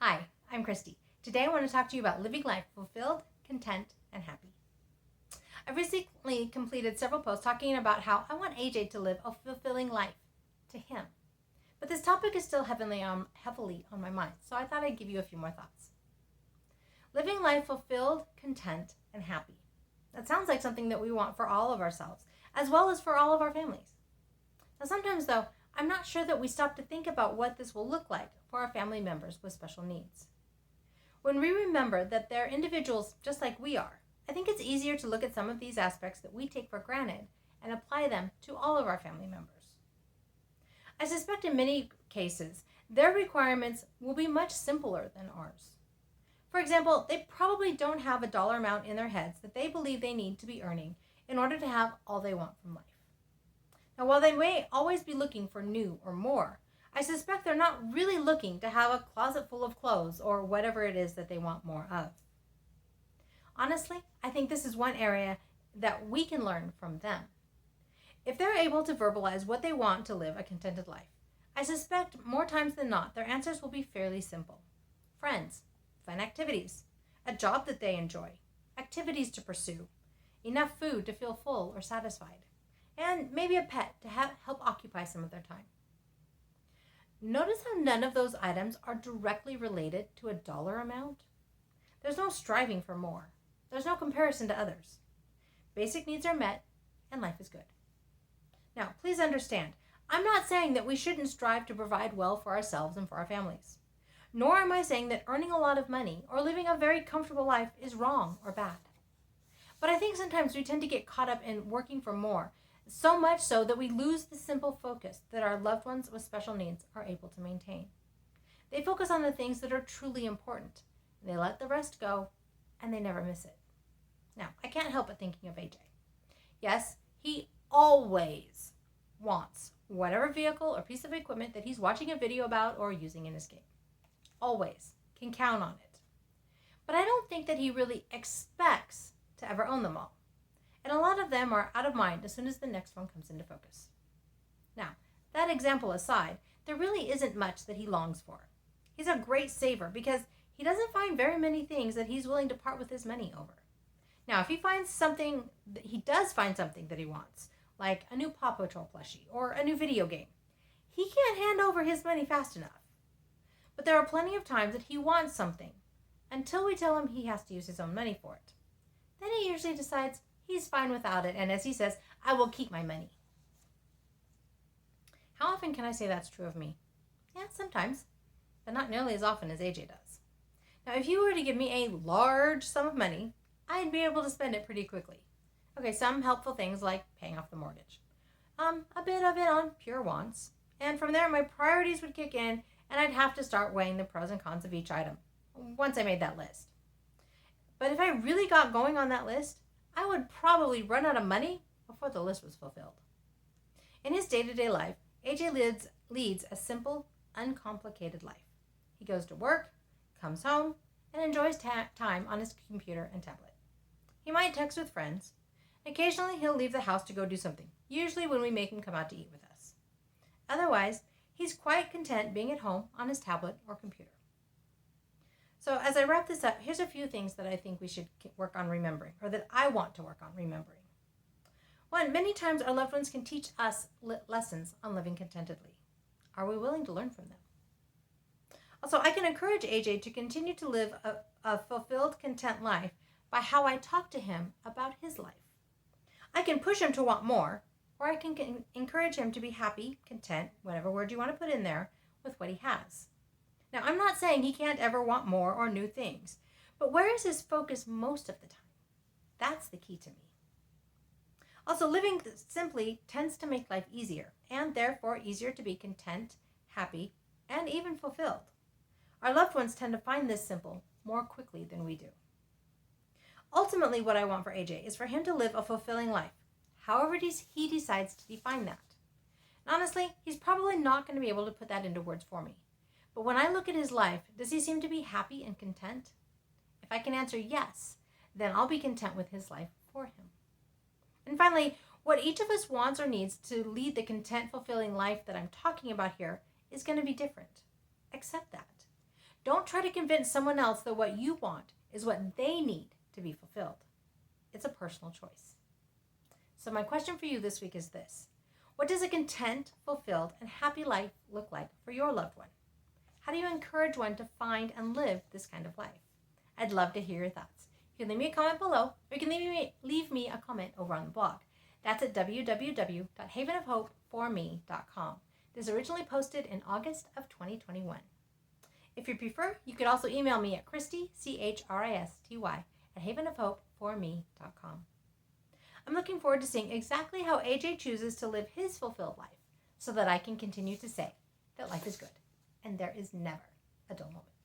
Hi, I'm Christy. Today I want to talk to you about living life fulfilled, content, and happy. I've recently completed several posts talking about how I want AJ to live a fulfilling life to him. But this topic is still heavily on my mind, so I thought I'd give you a few more thoughts. Living life fulfilled, content, and happy. That sounds like something that we want for all of ourselves, as well as for all of our families. Now sometimes, though, I'm not sure that we stop to think about what this will look like for our family members with special needs. When we remember that they're individuals just like we are, I think it's easier to look at some of these aspects that we take for granted and apply them to all of our family members. I suspect in many cases, their requirements will be much simpler than ours. For example, they probably don't have a dollar amount in their heads that they believe they need to be earning in order to have all they want from life. Now, while they may always be looking for new or more, I suspect they're not really looking to have a closet full of clothes or whatever it is that they want more of. Honestly, I think this is one area that we can learn from them. If they're able to verbalize what they want to live a contented life, I suspect more times than not their answers will be fairly simple. Friends, fun activities, a job that they enjoy, activities to pursue, enough food to feel full or satisfied, and maybe a pet to help occupy some of their time. Notice how none of those items are directly related to a dollar amount? There's no striving for more. There's no comparison to others. Basic needs are met, and life is good. Now, please understand, I'm not saying that we shouldn't strive to provide well for ourselves and for our families. Nor am I saying that earning a lot of money or living a very comfortable life is wrong or bad. But I think sometimes we tend to get caught up in working for more, so much so that we lose the simple focus that our loved ones with special needs are able to maintain. They focus on the things that are truly important. They let the rest go, and they never miss it. Now, I can't help but thinking of AJ. Yes, he always wants whatever vehicle or piece of equipment that he's watching a video about or using in his game. Always. Can count on it. But I don't think that he really expects to ever own them all. And a lot of them are out of mind as soon as the next one comes into focus. Now, that example aside, there really isn't much that he longs for. He's a great saver because he doesn't find very many things that he's willing to part with his money over. Now, if he does find something that he wants, like a new Paw Patrol plushie or a new video game, he can't hand over his money fast enough. But there are plenty of times that he wants something until we tell him he has to use his own money for it. Then he usually decides he's fine without it, and as he says, I will keep my money. How often can I say that's true of me? Yeah, sometimes, but not nearly as often as AJ does. Now, if you were to give me a large sum of money, I'd be able to spend it pretty quickly. Okay, some helpful things like paying off the mortgage. A bit of it on pure wants. And from there, my priorities would kick in, and I'd have to start weighing the pros and cons of each item once I made that list. But if I really got going on that list, I would probably run out of money before the list was fulfilled. In his day-to-day life, AJ leads a simple, uncomplicated life. He goes to work, comes home, and enjoys time on his computer and tablet. He might text with friends. Occasionally, he'll leave the house to go do something, usually when we make him come out to eat with us. Otherwise, he's quite content being at home on his tablet or computer. So as I wrap this up, here's a few things that I think we should work on remembering, or that I want to work on remembering. One, many times our loved ones can teach us lessons on living contentedly. Are we willing to learn from them? Also, I can encourage AJ to continue to live a fulfilled, content life by how I talk to him about his life. I can push him to want more, or I can encourage him to be happy, content, whatever word you want to put in there, with what he has. Now, I'm not saying he can't ever want more or new things, but where is his focus most of the time? That's the key to me. Also, living simply tends to make life easier, and therefore easier to be content, happy, and even fulfilled. Our loved ones tend to find this simple more quickly than we do. Ultimately, what I want for AJ is for him to live a fulfilling life, however he decides to define that. And honestly, he's probably not going to be able to put that into words for me. But when I look at his life, does he seem to be happy and content? If I can answer yes, then I'll be content with his life for him. And finally, what each of us wants or needs to lead the content, fulfilling life that I'm talking about here is going to be different. Accept that. Don't try to convince someone else that what you want is what they need to be fulfilled. It's a personal choice. So my question for you this week is this. What does a content, fulfilled, and happy life look like for your loved one? How do you encourage one to find and live this kind of life? I'd love to hear your thoughts. You can leave me a comment below, or you can leave me a comment over on the blog. That's at www.havenofhopeforme.com. This was originally posted in August of 2021. If you prefer, you could also email me at Christy, Christy, at havenofhopeforme.com. I'm looking forward to seeing exactly how AJ chooses to live his fulfilled life so that I can continue to say that life is good and there is never a dull moment.